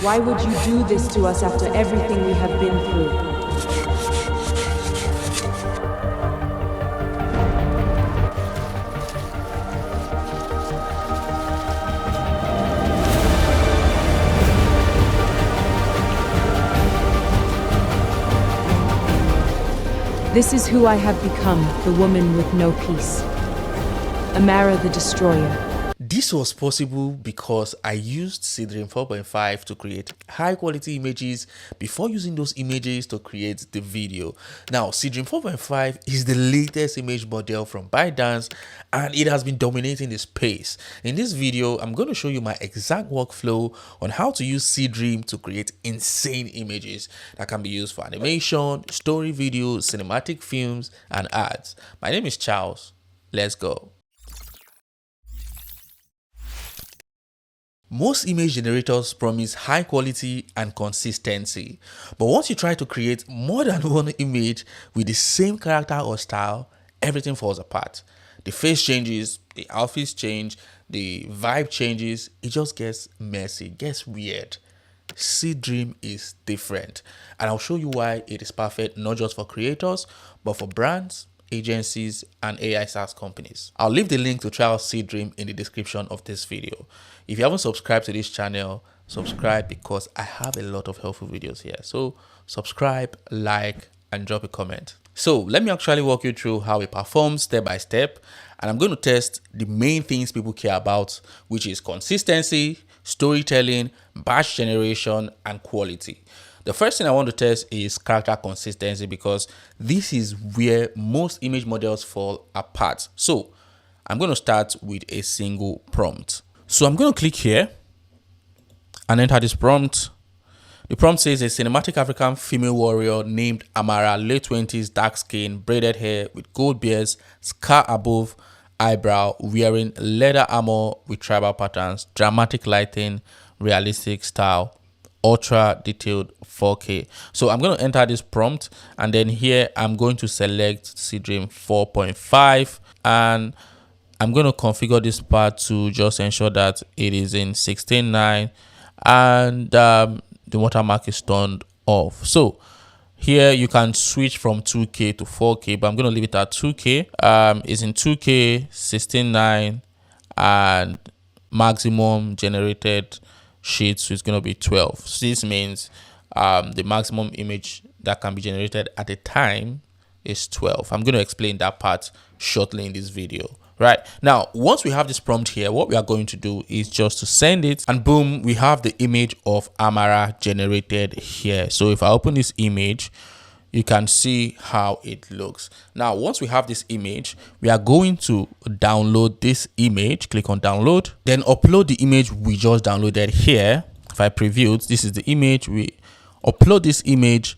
Why would you do this to us after everything we have been through? This is who I have become, the woman with no peace. Amara the Destroyer. This was possible because I used Seedream 4.5 to create high quality images before using those images to create the video. Now, Seedream 4.5 is the latest image model from ByteDance and it has been dominating the space. In this video, I'm going to show you my exact workflow on how to use Seedream to create insane images that can be used for animation, story videos, cinematic films, and ads. My name is Charles. Let's go. Most image generators promise high quality and consistency, but once you try to create more than one image with the same character or style, everything falls apart. The face changes, the outfits change, the vibe changes, it just gets messy, gets weird. Seedream is different, and I'll show you why it is perfect not just for creators, but for brands, agencies, and AI SaaS companies. I'll leave the link to try out Seedream in the description of this video. If you haven't subscribed to this channel, subscribe because I have a lot of helpful videos here. So subscribe, like, and drop a comment. So let me actually walk you through how it performs step by step. And I'm going to test the main things people care about, which is consistency, storytelling, batch generation, and quality. The first thing I want to test is character consistency because this is where most image models fall apart. So I'm going to start with a single prompt. So I'm going to click here and enter this prompt. The prompt says a cinematic African female warrior named Amara, late 20s, dark skin, braided hair with gold beards, scar above eyebrow, wearing leather armor with tribal patterns, dramatic lighting, realistic style, ultra detailed 4K. So I'm going to enter this prompt and then here I'm going to select Seedream 4.5 and I'm going to configure this part to just ensure that it is in 16:9 and the watermark is turned off. So here you can switch from 2K to 4K, but I'm going to leave it at 2K. It's in 2K, 16:9, and maximum generated sheets is going to be 12. So this means the maximum image that can be generated at a time is 12. I'm going to explain that part shortly in this video. Right now, once we have this prompt here, what we are going to do is just to send it and boom, we have the image of Amara generated here. So if I open this image, you can see how it looks. Now, once we have this image, we are going to download this image. Click on download, then upload the image we just downloaded here. If I preview it, this is the image. We upload this image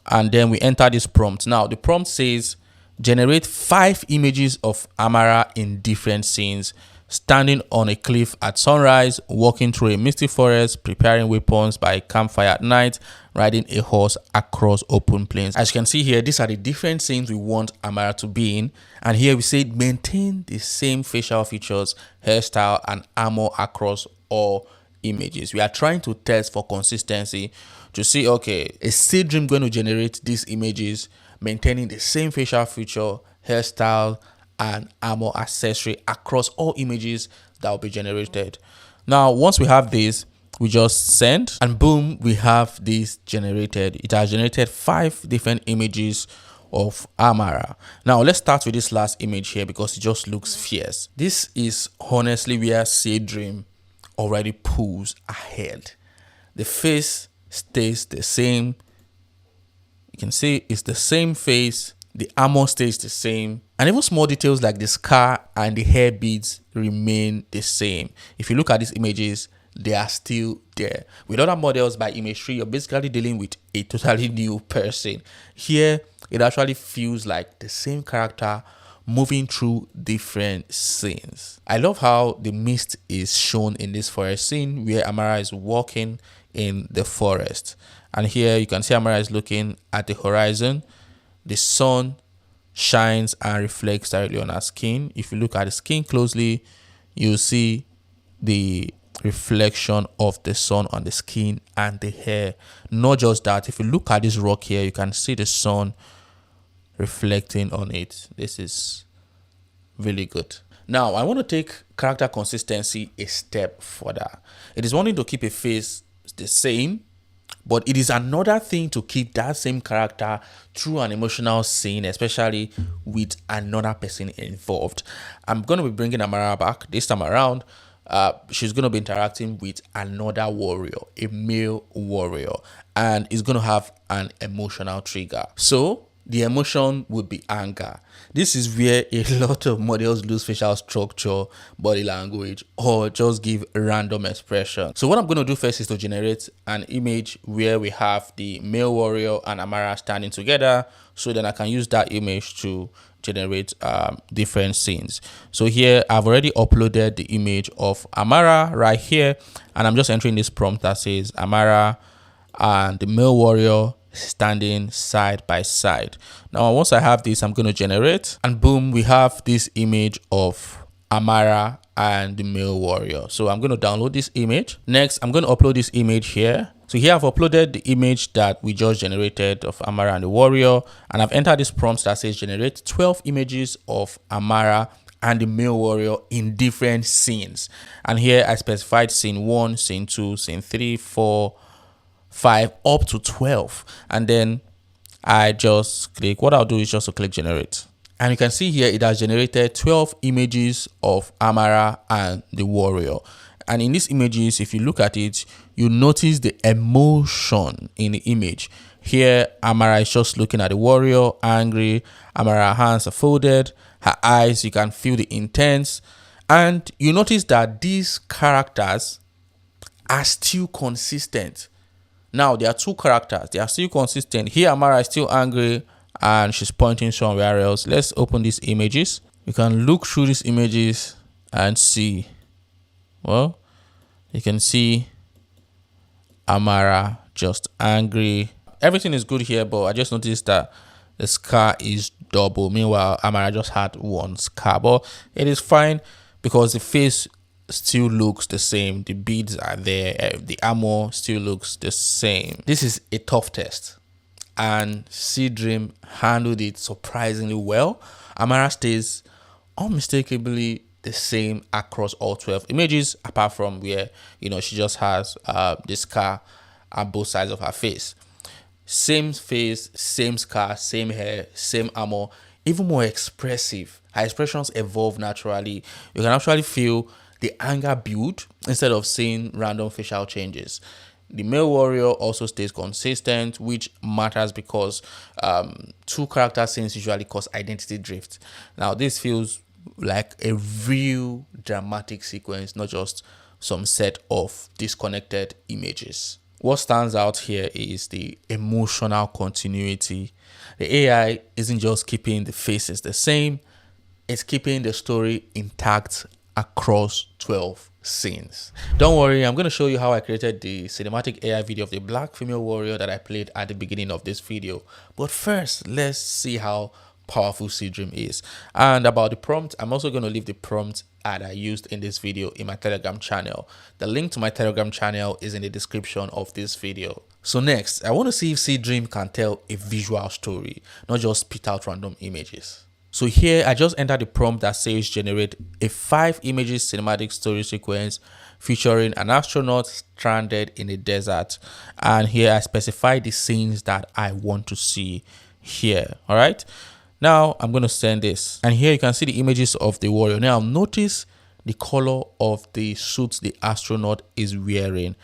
and then we enter this prompt. Now, the prompt says, generate 5 images of Amara in different scenes, standing on a cliff at sunrise, walking through a misty forest, preparing weapons by a campfire at night, riding a horse across open plains. As you can see here, these are the different scenes we want Amara to be in. And here we say maintain the same facial features, hairstyle, and armor across all images. We are trying to test for consistency to see, okay, is Seedream going to generate these images maintaining the same facial feature, hairstyle, and armor accessory across all images that will be generated. Now, once we have this, we just send and boom, we have this generated. It has generated 5 different images of Amara. Now, let's start with this last image here because it just looks fierce. This is honestly where Seedream already pulls ahead. The face stays the same. You can see it's the same face, the armor stays the same, and even small details like the scar and the hair beads remain the same. If you look at these images, they are still there. With other models by Image 3, you're basically dealing with a totally new person. Here, it actually feels like the same character moving through different scenes. I love how the mist is shown in this forest scene where Amara is walking in the forest. And here you can see Amara is looking at the horizon. The sun shines and reflects directly on her skin. If you look at the skin closely, you'll see the reflection of the sun on the skin and the hair. Not just that, if you look at this rock here, you can see the sun reflecting on it. This is really good. Now, I want to take character consistency a step further. It is one thing to keep a face the same, but it is another thing to keep that same character through an emotional scene, especially with another person involved. I'm going to be bringing Amara back this time around. She's going to be interacting with another warrior, a male warrior, and it's going to have an emotional trigger. So the emotion would be anger. This is where a lot of models lose facial structure, body language, or just give random expression. So what I'm going to do first is to generate an image where we have the male warrior and Amara standing together, so then I can use that image to generate different scenes. So here I've already uploaded the image of Amara right here, and I'm just entering this prompt that says Amara and the male warrior standing side by side. Now once I have this, I'm going to generate, and boom, we have this image of Amara and the male warrior. So I'm going to download this image. Next, I'm going to upload this image here. So here I've uploaded the image that we just generated of Amara and the warrior, and I've entered this prompt that says generate 12 images of Amara and the male warrior in different scenes. And here I specified scene 1, scene 2, scene 3, 4, 5, up to 12. And then I just click, what I'll do is just to click generate. And you can see here it has generated 12 images of Amara and the warrior. And in these images, if you look at it, you notice the emotion in the image. Here, Amara is just looking at the warrior, angry. Amara's hands are folded. Her eyes, you can feel the intense. And you notice that these characters are still consistent. Now, there are two characters. They are still consistent. Here, Amara is still angry and she's pointing somewhere else. Let's open these images. You can look through these images and see. Well, you can see Amara just angry. Everything is good here, but I just noticed that the scar is double. Meanwhile, Amara just had one scar, but it is fine because the face still looks the same. The beads are there. The armor still looks the same. This is a tough test, and Seedream handled it surprisingly well. Amara stays unmistakably the same across all 12 images, apart from where, you know, she just has this scar on both sides of her face. Same face, same scar, same hair, same armor, even more expressive. Her expressions evolve naturally. You can actually feel the anger build instead of seeing random facial changes. The male warrior also stays consistent, which matters because two character scenes usually cause identity drift. Now, this feels like a real dramatic sequence, not just some set of disconnected images. What stands out here is the emotional continuity. The AI isn't just keeping the faces the same, it's keeping the story intact across 12 scenes. Don't worry, I'm going to show you how I created the cinematic AI video of the black female warrior that I played at the beginning of this video. But first, let's see how powerful Seedream is. And about the prompt, I'm also going to leave the prompt that I used in this video in my Telegram channel. The link to my Telegram channel is in the description of this video. So next, I want to see if Seedream can tell a visual story, not just spit out random images. So here I just entered the prompt that says generate a 5 images cinematic story sequence featuring an astronaut stranded in a desert. And here I specify the scenes that I want to see here. All right. Now I'm going to send this, and here you can see the images of the warrior. Now notice the color of the suit the astronaut is wearing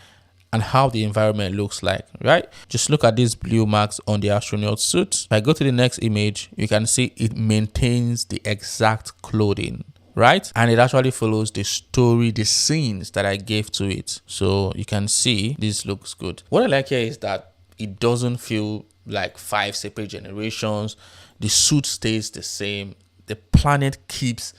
and how the environment looks like, right? Just look at these blue marks on the astronaut suit. If I go to the next image, you can see it maintains the exact clothing, right? And it actually follows the story, the scenes that I gave to it. So you can see this looks good. What I like here is that it doesn't feel like 5 separate generations. The suit stays the same. The planet keeps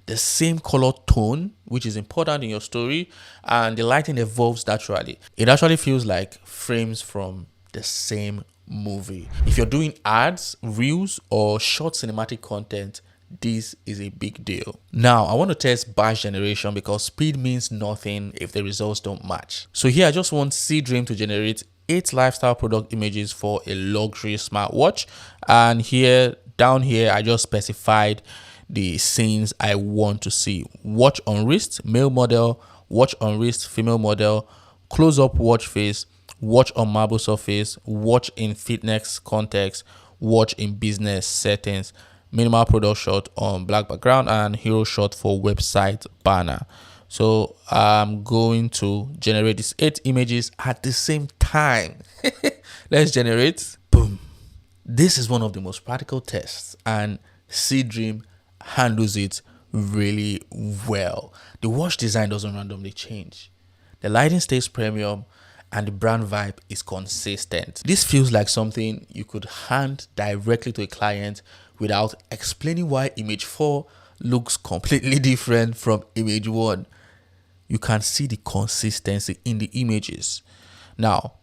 the same color tone, which is important in your story, and the lighting evolves naturally. It actually feels like frames from the same movie. If you're doing ads, reels, or short cinematic content, this is a big deal. Now, I want to test batch generation because speed means nothing if the results don't match. So here I just want Seedream to generate 8 lifestyle product images for a luxury smartwatch. And here, down here, I just specified the scenes I want to see. Watch on wrist, male model, watch on wrist, female model, close-up watch face, watch on marble surface, watch in fitness context, watch in business settings, minimal product shot on black background, and hero shot for website banner. So I'm going to generate these 8 images at the same time. Let's generate. Boom. This is one of the most practical tests, and Seedream handles it really well. The watch design doesn't randomly change. The lighting stays premium and the brand vibe is consistent. This feels like something you could hand directly to a client without explaining why image 4 looks completely different from image 1. You can see the consistency in the images. Now,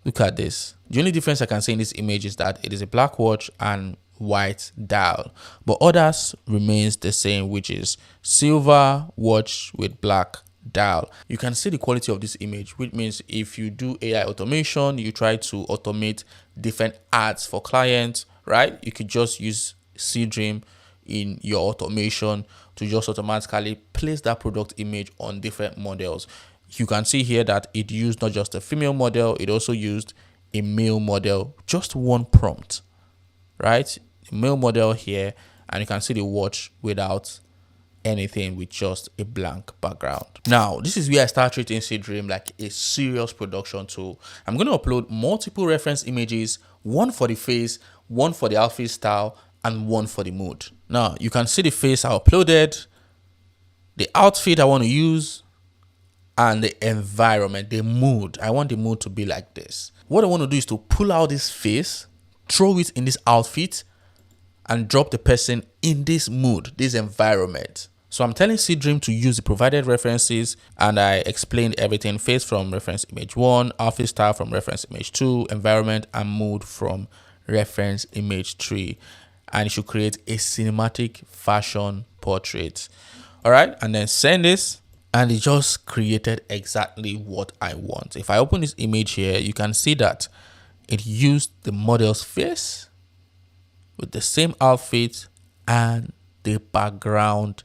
look at this. The only difference I can see in this image is that it is a black watch and white dial, but others remains the same, which is silver watch with black dial. You can see the quality of this image, which means if you do AI automation, you try to automate different ads for clients, right? You could just use Seedream in your automation to just automatically place that product image on different models. You can see here that it used not just a female model, it also used a male model, just one prompt, right? A male model here, and you can see the watch without anything, with just a blank background. Now, this is where I start treating Seedream like a serious production tool. I'm going to upload multiple reference images, one for the face, one for the outfit style, and one for the mood. Now, you can see the face I uploaded, the outfit I want to use, and the environment, the mood. I want the mood to be like this. What I want to do is to pull out this face, throw it in this outfit, and drop the person in this mood, this environment. So I'm telling Seedream to use the provided references, and I explained everything: face from reference image 1, outfit style from reference image 2, environment and mood from reference image 3. And it should create a cinematic fashion portrait. All right, and then send this, and it just created exactly what I want. If I open this image here, you can see that it used the model's face with the same outfit and the background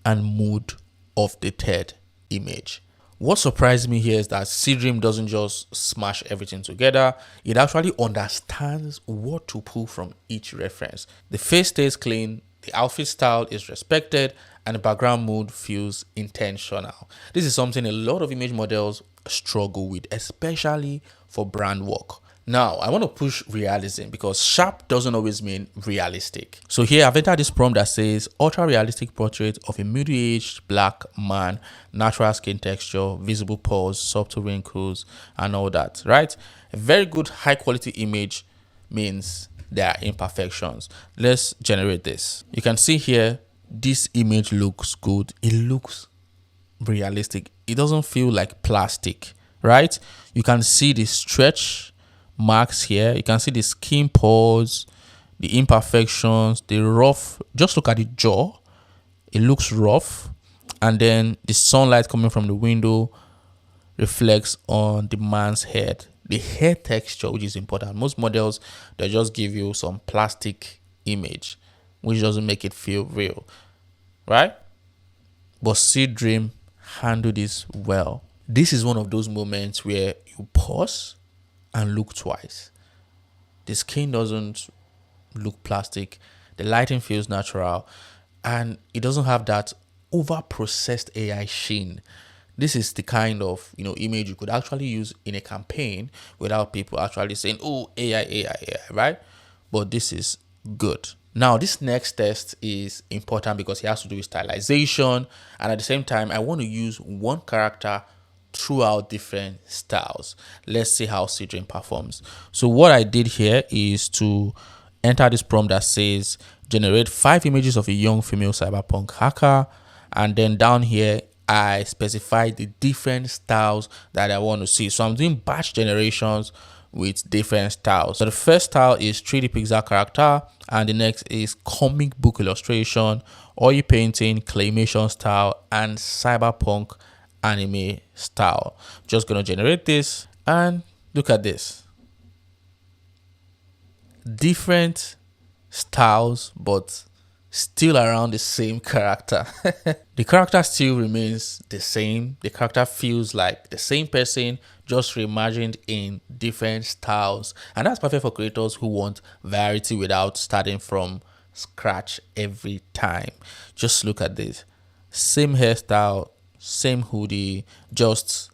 and mood of the third image. What surprised me here is that Seedream doesn't just smash everything together. It actually understands what to pull from each reference. The face stays clean, the outfit style is respected, and the background mood feels intentional. This is something a lot of image models struggle with, especially for brand work. Now, I want to push realism because sharp doesn't always mean realistic. So here I've entered this prompt that says ultra realistic portrait of a middle-aged black man, natural skin texture, visible pores, subtle wrinkles, and all that, right? A very good high quality image means there are imperfections. Let's generate this. You can see here, this image looks good. It looks realistic. It doesn't feel like plastic, right? You can see the stretch marks here. You can see the skin pores, the imperfections, the rough. Just look at the jaw. It looks rough. And then the sunlight coming from the window reflects on the man's head. The hair texture, which is important. Most models, they just give you some plastic image, which doesn't make it feel real, right? But Seedream handle this well. This is one of those moments where you pause and look twice. The skin doesn't look plastic. The lighting feels natural, and it doesn't have that over-processed AI sheen. This is the kind of image you could actually use in a campaign without people actually saying, "Oh, AI, right?" But this is good. Now, this next test is important because it has to do with stylization, and at the same time, I want to use one character throughout different styles. Let's see how Seedream performs. So what I did here is to enter this prompt that says generate 5 images of a young female cyberpunk hacker, and then down here I specified the different styles that I want to see. So I'm doing batch generations with different styles. So the first style is 3D pixel character, and the next is comic book illustration, oil painting, claymation style, and cyberpunk anime style. Just gonna generate this, and look at this. Different styles, but still around the same character. The character still remains the same. The character feels like the same person, just reimagined in different styles. And that's perfect for creators who want variety without starting from scratch every time. Just look at this. Same hairstyle, same hoodie, just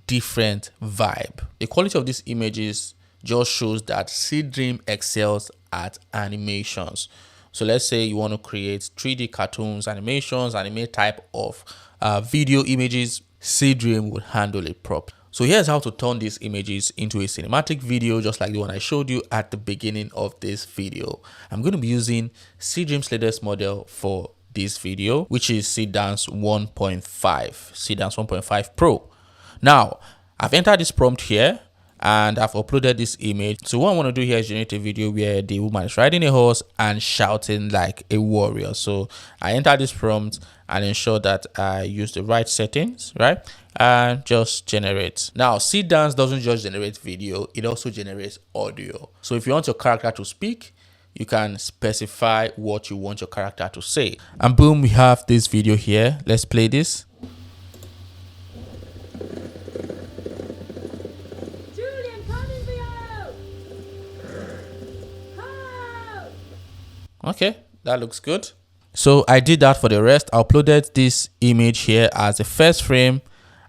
different vibe. The quality of these images just shows that Seedream excels at animations. So let's say you want to create 3D cartoons, animations, anime type of video images, Seedream would handle it properly. So here's how to turn these images into a cinematic video, just like the one I showed you at the beginning of this video. I'm going to be using Seedream's latest model for this video, which is Seedance 1.5, Seedance 1.5 Pro. Now, I've entered this prompt here, and I've uploaded this image. So what I want to do here is generate a video where the woman is riding a horse and shouting like a warrior. So I enter this prompt and ensure that I use the right settings, right? And just generate. Now, Seedance doesn't just generate video, it also generates audio. So if you want your character to speak, you can specify what you want your character to say. And boom, we have this video here. Let's play this. Okay, that looks good. So I did that for the rest. I uploaded this image here as the first frame,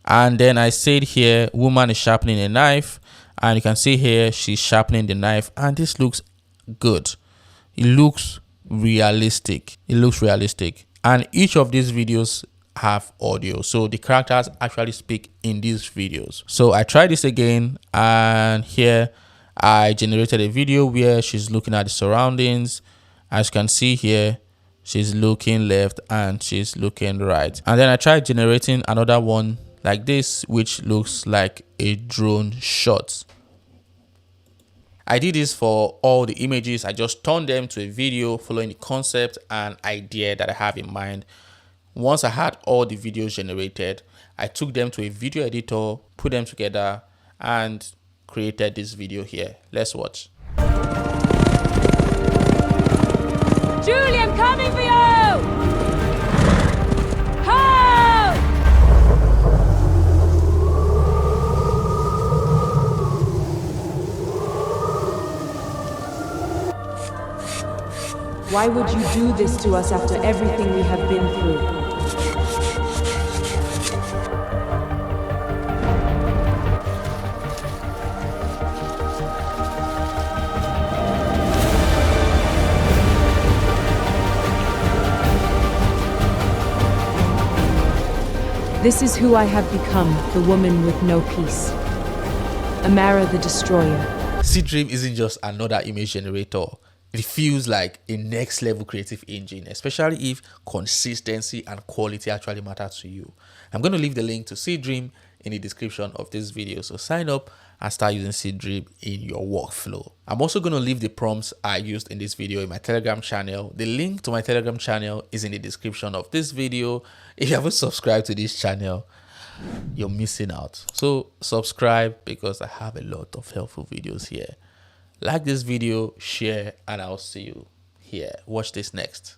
and then I said here, woman is sharpening a knife, and you can see here she's sharpening the knife, and this looks good. It looks realistic. It looks realistic. And each of these videos have audio, so the characters actually speak in these videos. So I tried this again, and here I generated a video where she's looking at the surroundings. As you can see here, she's looking left and she's looking right. And then I tried generating another one like this, which looks like a drone shot. I did this for all the images. I just turned them to a video following the concept and idea that I have in mind. Once I had all the videos generated, I took them to a video editor, put them together, and created this video here. Let's watch. Julie, I'm coming for you! Help! Why would you do this to us after everything we have been through? This is who I have become, the woman with no peace. Amara the Destroyer. Seedream isn't just another image generator. It feels like a next level creative engine, especially if consistency and quality actually matter to you. I'm going to leave the link to Seedream in the description of this video, so sign up and start using Seedream in your workflow. I'm also going to leave the prompts I used in this video in my Telegram channel. The link to my Telegram channel is in the description of this video. If you haven't subscribed to this channel, you're missing out. So subscribe, because I have a lot of helpful videos here. Like this video, share, and I'll see you here. Watch this next.